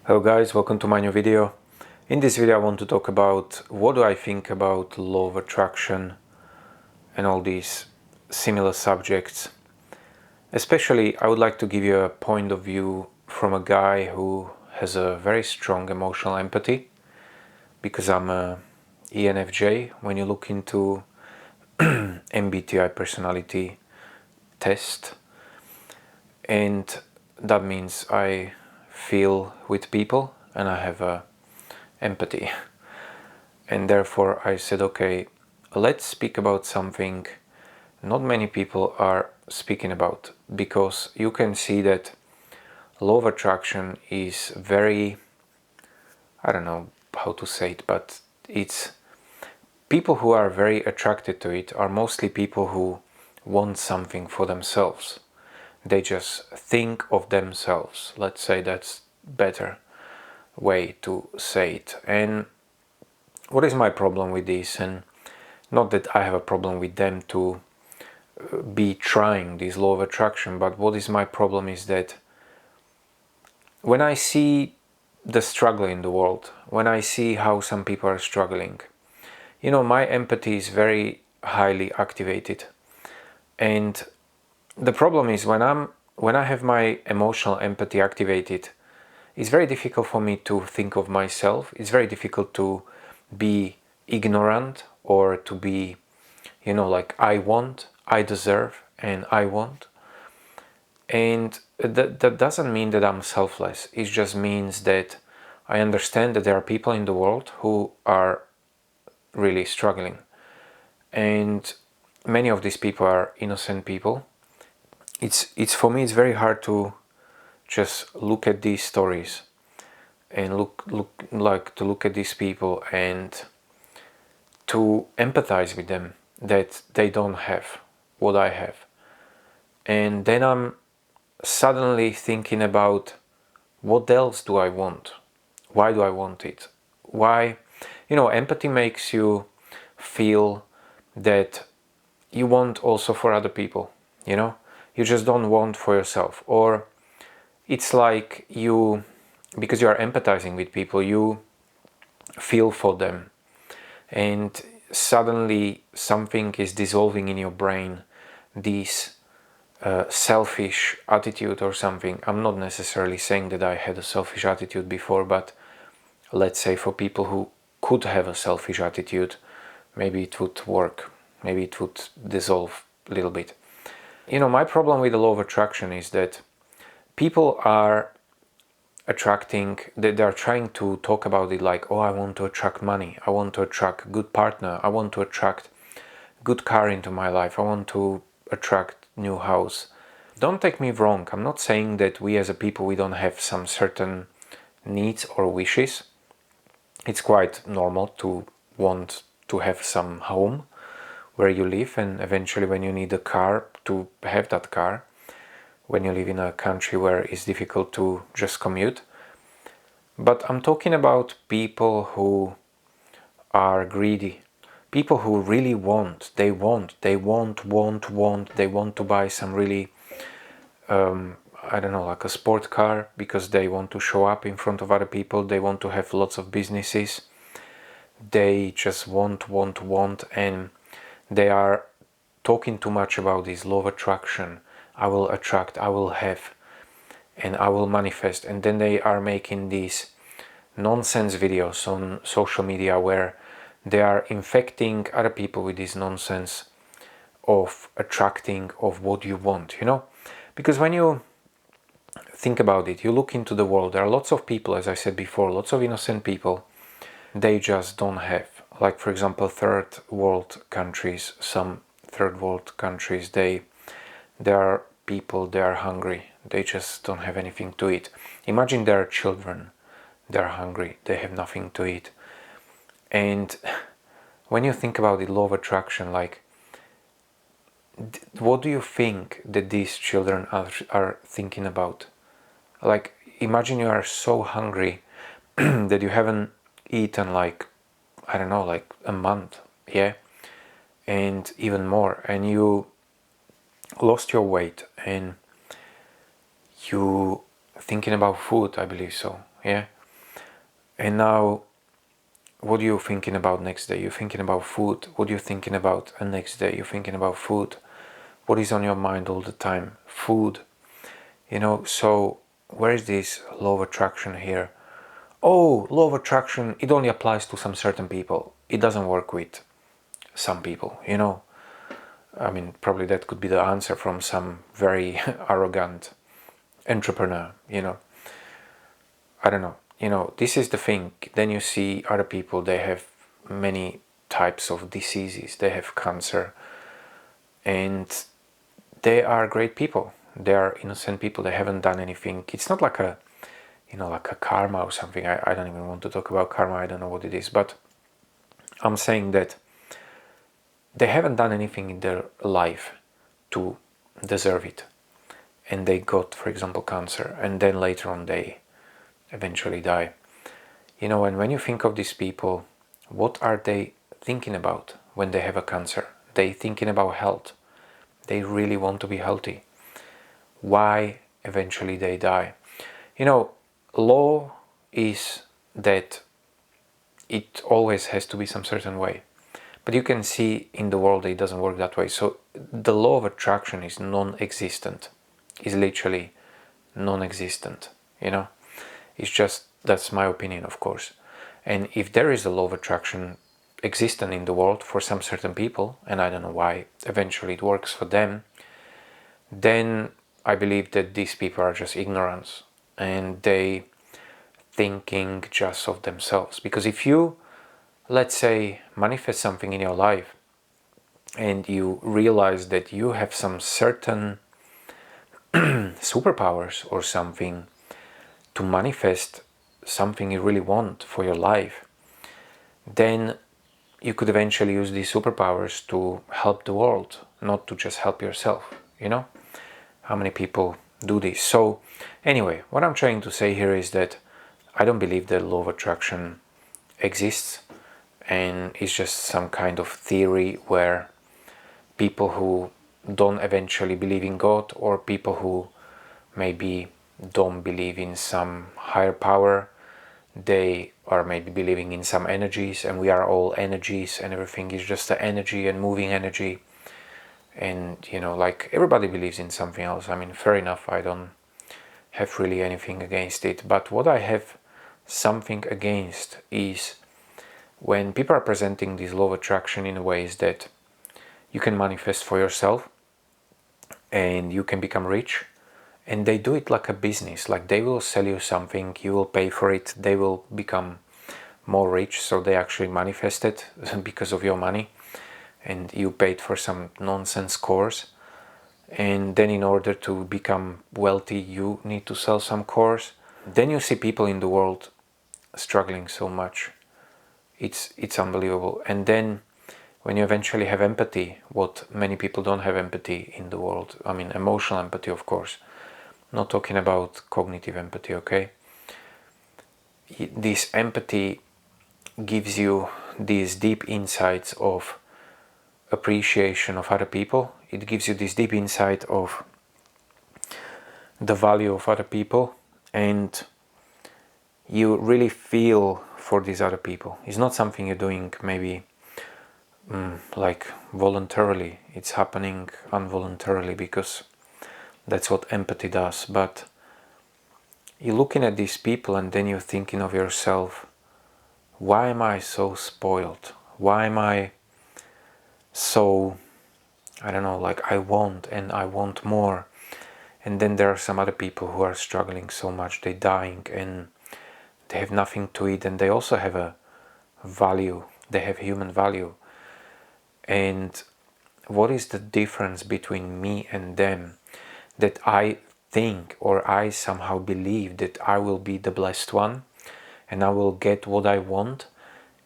Hello guys, welcome to my new video. In this video I want to talk about what do I think about law of attraction and all these similar subjects. Especially I would like to give you a point of view from a guy who has a very strong emotional empathy, because I'm a ENFJ. When you look into MBTI personality test, and that means I feel with people and I have empathy, and therefore I said, okay, let's speak about something not many people are speaking about, because you can see that law of attraction is very, I don't know how to say it, but it's people who are very attracted to it are mostly people who want something for themselves. They just think of themselves. Let's say that's better way to say it. And what is my problem with this? And not that I have a problem with them to be trying this law of attraction, but what is my problem is that when I see the struggle in the world, when I see how some people are struggling, my empathy is very highly activated. And the problem is when I have my emotional empathy activated, it's very difficult for me to think of myself. It's very difficult to be ignorant or to be, like I want, I deserve, and I want. And that doesn't mean that I'm selfless. It just means that I understand that there are people in the world who are really struggling. And many of these people are innocent people. It's for me, it's very hard to just look at these stories and look at these people and to empathize with them, that they don't have what I have. And then I'm suddenly thinking about, what else do I want? Why do I want it? Why? Empathy makes you feel that you want also for other people, you just don't want for yourself. Or it's like because you are empathizing with people, you feel for them, and suddenly something is dissolving in your brain, this selfish attitude or something. I'm not necessarily saying that I had a selfish attitude before, but let's say for people who could have a selfish attitude, maybe it would work, maybe it would dissolve a little bit. My problem with the law of attraction is that people are they're trying to talk about it like, oh, I want to attract money, I want to attract a good partner, I want to attract good car into my life, I want to attract new house. Don't take me wrong, I'm not saying that we as a people, we don't have some certain needs or wishes. It's quite normal to want to have some home where you live, and eventually when you need a car, to have that car, when you live in a country where it's difficult to just commute. But I'm talking about people who are greedy, people who really want to buy some really, I don't know, like a sport car, because they want to show up in front of other people, they want to have lots of businesses, they just want, and they are talking too much about this law of attraction. I will attract, I will have, and I will manifest. And then they are making these nonsense videos on social media where they are infecting other people with this nonsense of attracting of what you want, because when you think about it, you look into the world, there are lots of people, as I said before, lots of innocent people, they just don't have. Like, for example, third world countries, some third world countries, there are people, they are hungry, they just don't have anything to eat. Imagine there are children, they are hungry, they have nothing to eat. And when you think about the law of attraction, like, what do you think that these children are thinking about? Like, imagine you are so hungry that you haven't eaten, like, I don't know, like a month, yeah, and even more, and you lost your weight, and you thinking about food, I believe so, yeah, And now, what are you thinking about next day? You're thinking about food. What are you thinking about next day? You're thinking about food. What is on your mind all the time? Food. So where is this law of attraction here? Oh, law of attraction, it only applies to some certain people. It doesn't work with some people, I mean, probably that could be the answer from some very arrogant entrepreneur, I don't know. This is the thing. Then you see other people, they have many types of diseases. They have cancer, and they are great people. They are innocent people. They haven't done anything. It's not like a karma or something. I don't even want to talk about karma. I don't know what it is, but I'm saying that they haven't done anything in their life to deserve it, and they got, for example, cancer, and then later on they eventually die. And when you think of these people, what are they thinking about when they have a cancer? They thinking about health. They really want to be healthy. Why eventually they die? Law is that it always has to be some certain way. But you can see in the world it doesn't work that way. So the law of attraction is non-existent. Is literally non-existent. It's just, that's my opinion, of course. And if there is a law of attraction existent in the world for some certain people, and I don't know why eventually it works for them, then I believe that these people are just ignorance and they thinking just of themselves. Because if you, let's say, manifest something in your life and you realize that you have some certain superpowers or something to manifest something you really want for your life, then you could eventually use these superpowers to help the world, not to just help yourself. How many people do this? So anyway, what I'm trying to say here is that I don't believe that law of attraction exists, and it's just some kind of theory where people who don't eventually believe in God, or people who maybe don't believe in some higher power, they are maybe believing in some energies, and we are all energies, and everything is just an energy and moving energy. And like everybody believes in something else. I mean, fair enough, I don't have really anything against it. But what I have something against is when people are presenting this law of attraction in ways that you can manifest for yourself and you can become rich, and they do it like a business. Like they will sell you something, you will pay for it, they will become more rich, so they actually manifest it because of your money, and you paid for some nonsense course, and then in order to become wealthy you need to sell some course. Then you see people in the world struggling so much. It's unbelievable. And then when you eventually have empathy, what many people don't have empathy in the world, I mean emotional empathy, of course, not talking about cognitive empathy, okay? This empathy gives you these deep insights of appreciation of other people. It gives you this deep insight of the value of other people, and you really feel for these other people. It's not something you're doing maybe like voluntarily. It's happening involuntarily, because that's what empathy does. But you're looking at these people and then you're thinking of yourself, why am I so spoiled? Why am I so, I don't know, like I want and I want more. And then there are some other people who are struggling so much, they're dying and they have nothing to eat, and they also have a value, they have human value. And what is the difference between me and them? That I think, or I somehow believe that I will be the blessed one and I will get what I want,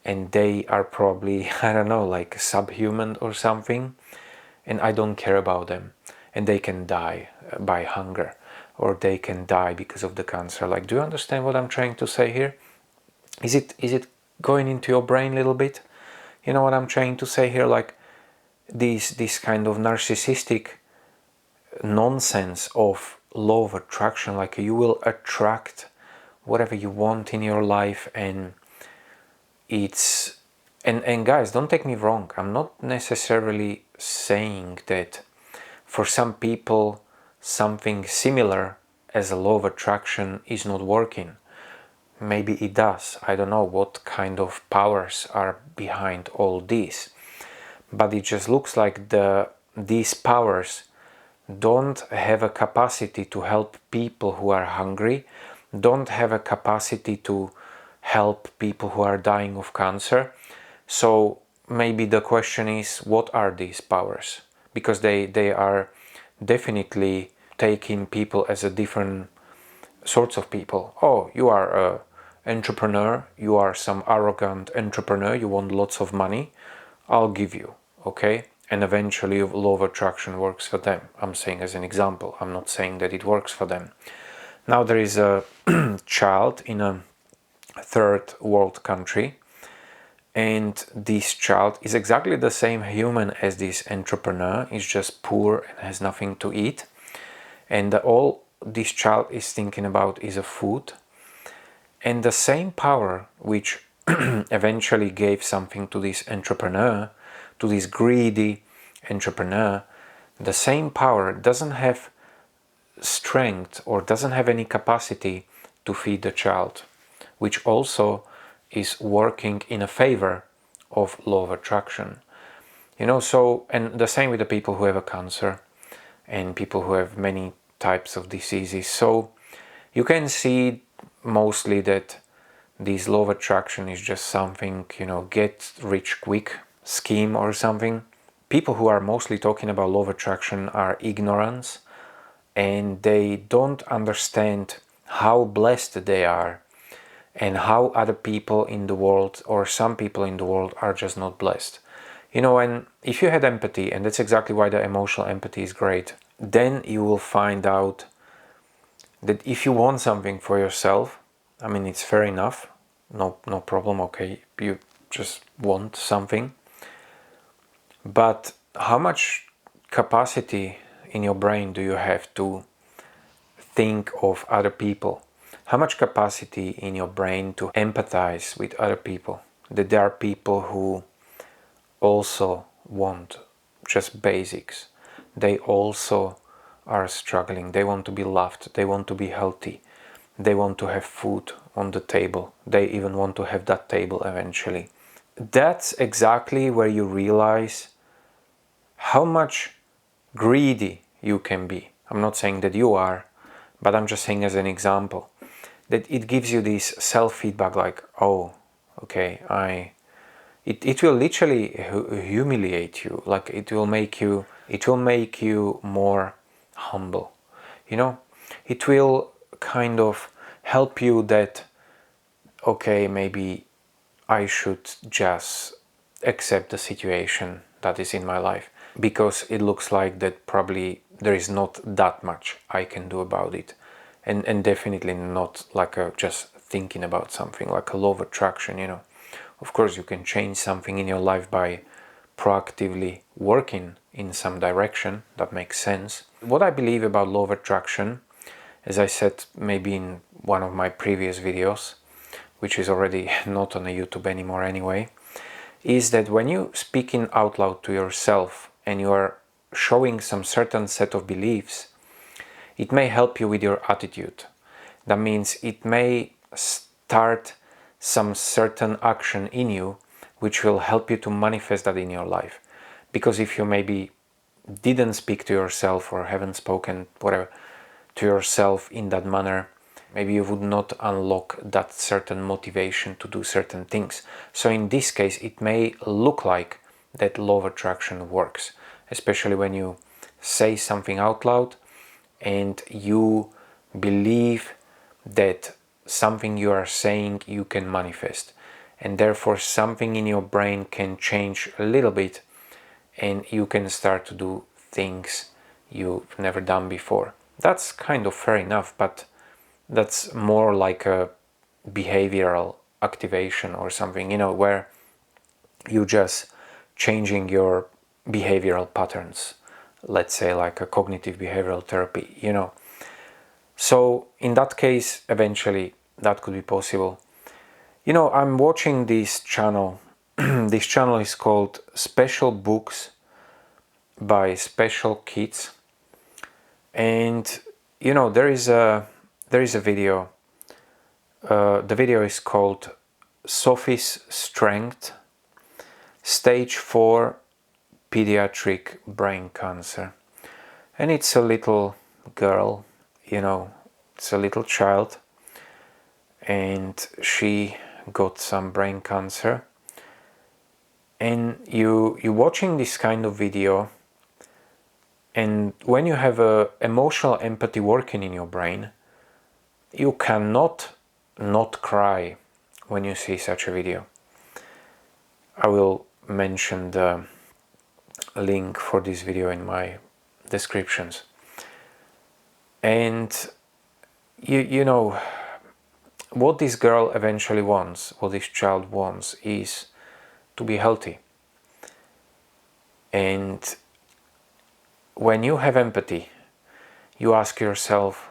and they are probably, I don't know, like subhuman or something, and I don't care about them, and they can die by hunger, or they can die because of the cancer. Like, do you understand what I'm trying to say here? Is it going into your brain a little bit? You know what I'm trying to say here? Like this kind of narcissistic nonsense of law of attraction, like you will attract whatever you want in your life. And and guys, don't take me wrong, I'm not necessarily saying that for some people something similar as a law of attraction is not working. Maybe it does. I don't know what kind of powers are behind all this, but it just looks like these powers don't have a capacity to help people who are hungry, don't have a capacity to help people who are dying of cancer. So maybe the question is, what are these powers? Because they are definitely taking people as a different sorts of people. Oh, you are a entrepreneur, you are some arrogant entrepreneur, you want lots of money, I'll give you, okay? And eventually law of attraction works for them. I'm saying as an example, I'm not saying that it works for them. Now there is a child in a third world country, and this child is exactly the same human as this entrepreneur, is just poor and has nothing to eat, and all this child is thinking about is a food. And the same power which eventually gave something to this entrepreneur, to this greedy entrepreneur, the same power doesn't have strength or doesn't have any capacity to feed the child, which also is working in a favor of law of attraction. So, and the same with the people who have a cancer and people who have many types of diseases. So you can see mostly that this law of attraction is just something, get rich quick scheme or something. People who are mostly talking about law of attraction are ignorant, and they don't understand how blessed they are and how other people in the world, or some people in the world, are just not blessed. And if you had empathy, and that's exactly why the emotional empathy is great, then you will find out that if you want something for yourself, I mean, it's fair enough, no problem, okay, you just want something, but how much capacity in your brain do you have to think of other people? How much capacity in your brain to empathize with other people? That there are people who also want just basics. They also are struggling. They want to be loved. They want to be healthy. They want to have food on the table. They even want to have that table eventually. That's exactly where you realize how much greedy you can be. I'm not saying that you are, but I'm just saying as an example that it gives you this self-feedback, like, oh, okay, it will literally humiliate you, like it will make you more humble. It will kind of help you that, okay, maybe I should just accept the situation that is in my life, because it looks like that probably there is not that much I can do about it, and definitely not like just thinking about something like a law of attraction. Of course you can change something in your life by proactively working in some direction that makes sense. What I believe about law of attraction, as I said maybe in one of my previous videos, which is already not on the YouTube anymore anyway, is that when you speaking out loud to yourself and you are showing some certain set of beliefs, it may help you with your attitude. That means it may start some certain action in you which will help you to manifest that in your life. Because if you maybe didn't speak to yourself or haven't spoken whatever to yourself in that manner, maybe you would not unlock that certain motivation to do certain things. So in this case, it may look like that law of attraction works, especially when you say something out loud and you believe that something you are saying you can manifest, and therefore something in your brain can change a little bit and you can start to do things you've never done before. That's kind of fair enough, but that's more like a behavioral activation or something, where you just changing your behavioral patterns, let's say like a cognitive behavioral therapy. So in that case, eventually that could be possible. You know, I'm watching this channel. This channel is called Special Books by Special Kids, and you know, there is a video. The video is called Sofi's Strength, Stage 4 Pediatric Brain Cancer, and it's a little girl, you know, it's a little child, and she got some brain cancer. And you watching this kind of video, and when you have a emotional empathy working in your brain, you cannot not cry when you see such a video. I will mention the link for this video in my descriptions. And you know, what this girl eventually wants, what this child wants, is to be healthy. And when you have empathy, you ask yourself,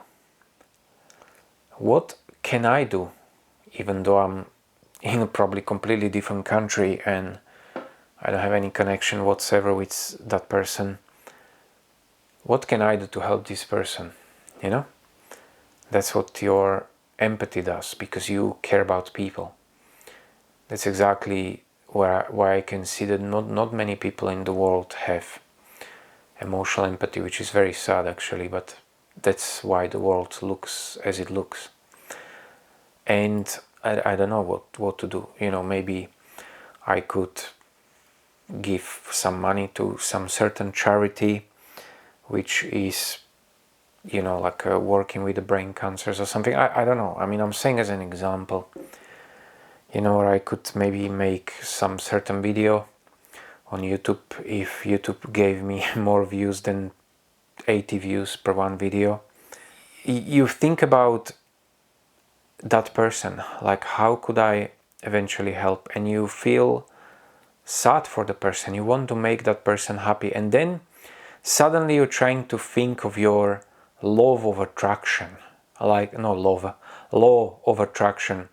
what can I do, even though I'm in a probably completely different country and I don't have any connection whatsoever with that person? What can I do to help this person? You know, that's what your empathy does, because you care about people. That's exactly why I can see that not many people in the world have emotional empathy, which is very sad actually, but that's why the world looks as it looks. And I don't know what to do. You know, maybe I could give some money to some certain charity which is, you know, like working with the brain cancers or something. I don't know. I mean, I'm saying as an example, you know, or I could maybe make some certain video on YouTube if YouTube gave me more views than 80 views per one video. You think about that person, like how could I eventually help, and you feel sad for the person, you want to make that person happy, and then suddenly you're trying to think of your law of attraction, like law of attraction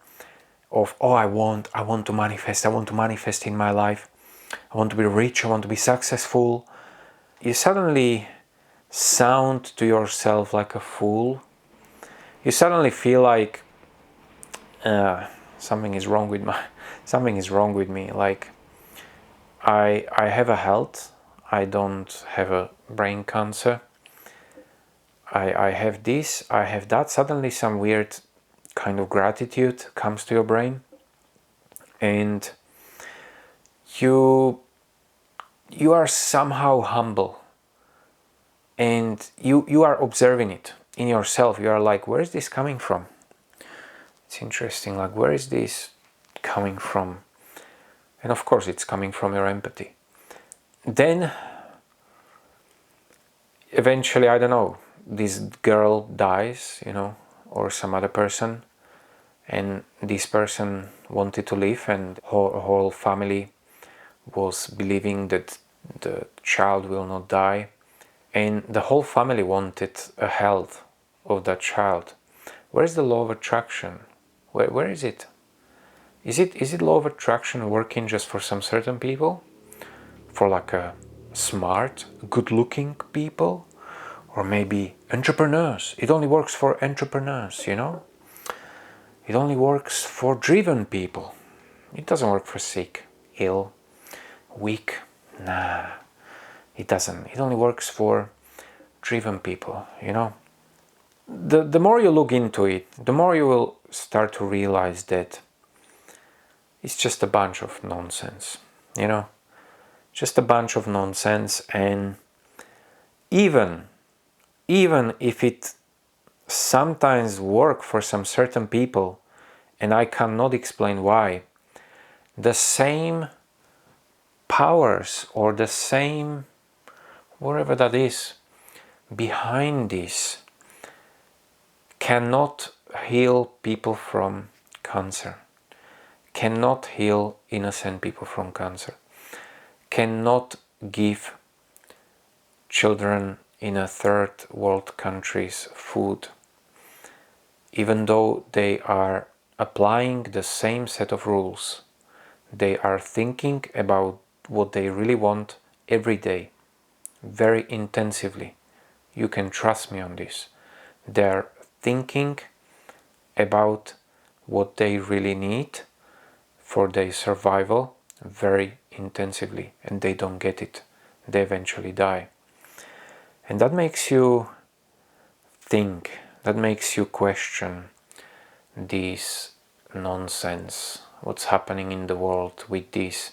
of, oh, I want to manifest in my life, I want to be rich, I want to be successful. You suddenly sound to yourself like a fool. You suddenly feel like something is wrong with me. Like I have a health, I don't have a brain cancer. I have this, I have that. Suddenly some weird kind of gratitude comes to your brain, and you are somehow humble, and you are observing it in yourself. You are like, where is this coming from? It's interesting, like, where is this coming from? And of course it's coming from your empathy. Then eventually, I don't know, this girl dies, you know, or some other person, and this person wanted to live, and her whole family was believing that the child will not die, and the whole family wanted a health of that child. Where is the law of attraction? Where is it? Is it law of attraction working just for some certain people? For like a smart, good-looking people? Or maybe entrepreneurs? It only works for entrepreneurs, you know? It only works for driven people. It doesn't work for sick, ill, weak. Nah, it doesn't. It only works for driven people, you know? The more you look into it, the more you will start to realize that it's just a bunch of nonsense, you know? Just a bunch of nonsense. And even if it sometimes works for some certain people, and I cannot explain why, the same powers or the same whatever that is behind this cannot heal people from cancer, cannot heal innocent people from cancer, cannot give children in a third world countries food. even though they are applying the same set of rules. They are thinking about what they really want every day, very intensively. You can trust me on this. They're thinking about what they really need for their survival very intensively, and they don't get it. They eventually die. And that makes you think, that makes you question this nonsense, what's happening in the world with these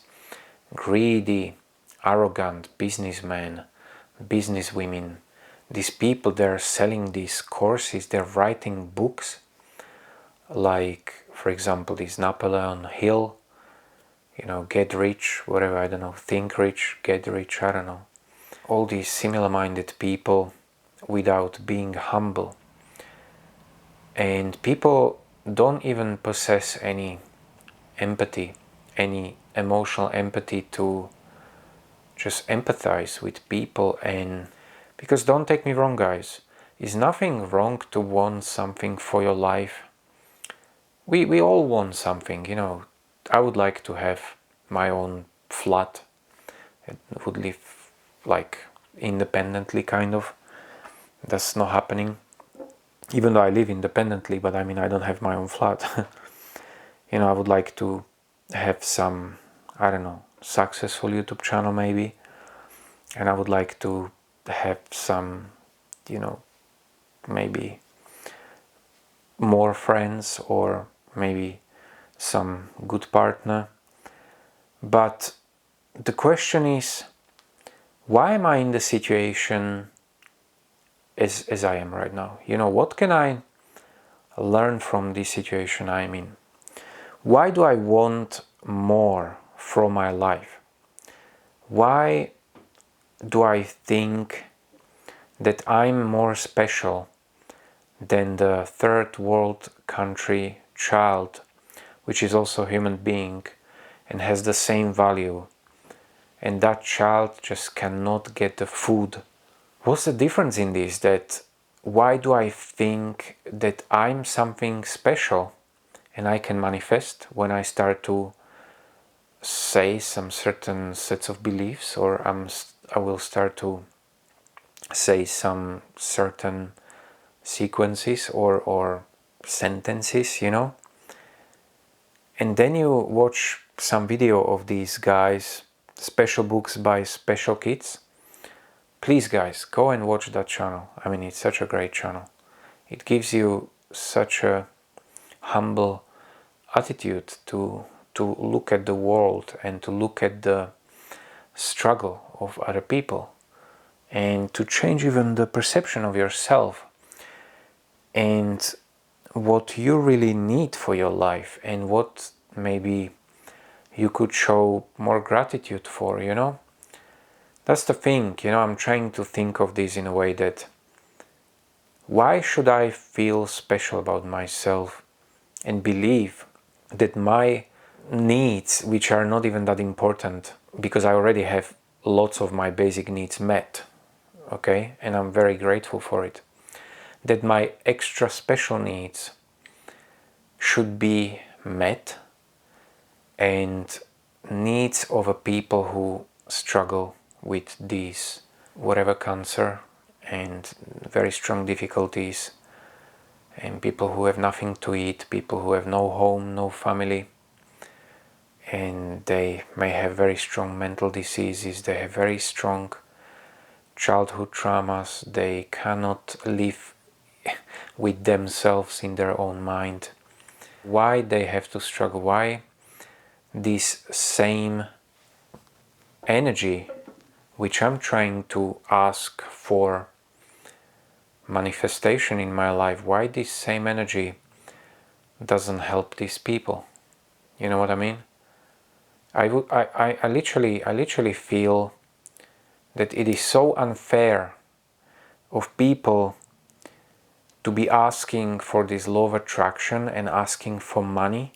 greedy, arrogant businessmen, businesswomen, these people. They're selling these courses, they're writing books, like for example this Napoleon Hill, Get Rich, whatever, I don't know, Think Rich, Get Rich, I don't know. All these similar-minded people without being humble. And people don't even possess any empathy, any emotional empathy to just empathize with people. And because don't take me wrong, guys, is nothing wrong to want something for your life. We all want something, I would like to have my own flat. I would live like independently, kind of. That's not happening. Even though I live independently, but I mean, I don't have my own flat. I would like to have some, I don't know, successful YouTube channel maybe. And I would like to have some, maybe more friends, or maybe some good partner. But the question is, why am I in the situation as I am right now? What can I learn from this situation I'm in? Why do I want more from my life? Why do I think that I'm more special than the third world country child, which is also a human being and has the same value, and that child just cannot get the food? What's the difference in this? That why do I think that I'm something special and I can manifest when I start to say some certain sets of beliefs, or I will start to say some certain sequences or sentences, And then you watch some video of these guys, special books by special kids. Please, guys, go and watch that channel. I mean, it's such a great channel. It gives you such a humble attitude to look at the world and to look at the struggle of other people, and to change even the perception of yourself and what you really need for your life, and what maybe you could show more gratitude for, That's the thing, I'm trying to think of this in a way that, why should I feel special about myself and believe that my needs, which are not even that important, because I already have lots of my basic needs met, okay, and I'm very grateful for it, that my extra special needs should be met, and needs of a people who struggle with these, whatever, cancer and very strong difficulties, and people who have nothing to eat, people who have no home, no family, and they may have very strong mental diseases, they have very strong childhood traumas, they cannot live with themselves in their own mind. Why they have to struggle? Why this same energy which I'm trying to ask for manifestation in my life, why this same energy doesn't help these people? You know what I mean? I literally feel that it is so unfair of people to be asking for this law of attraction and asking for money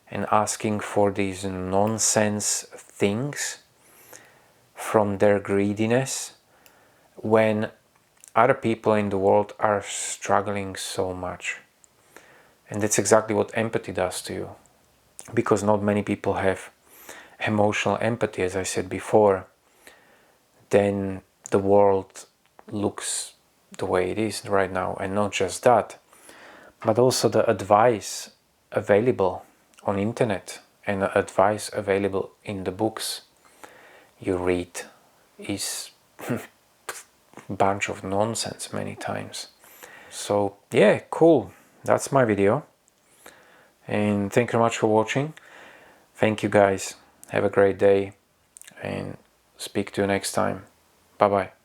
and asking for these nonsense things from their greediness, when other people in the world are struggling so much. And that's exactly what empathy does to you. Because not many people have emotional empathy, as I said before, then the world looks the way it is right now. And not just that, but also the advice available on internet and the advice available in the books you read is a bunch of nonsense many times. So yeah, cool. That's my video. And thank you very much for watching. Thank you guys. Have a great day and speak to you next time. Bye bye.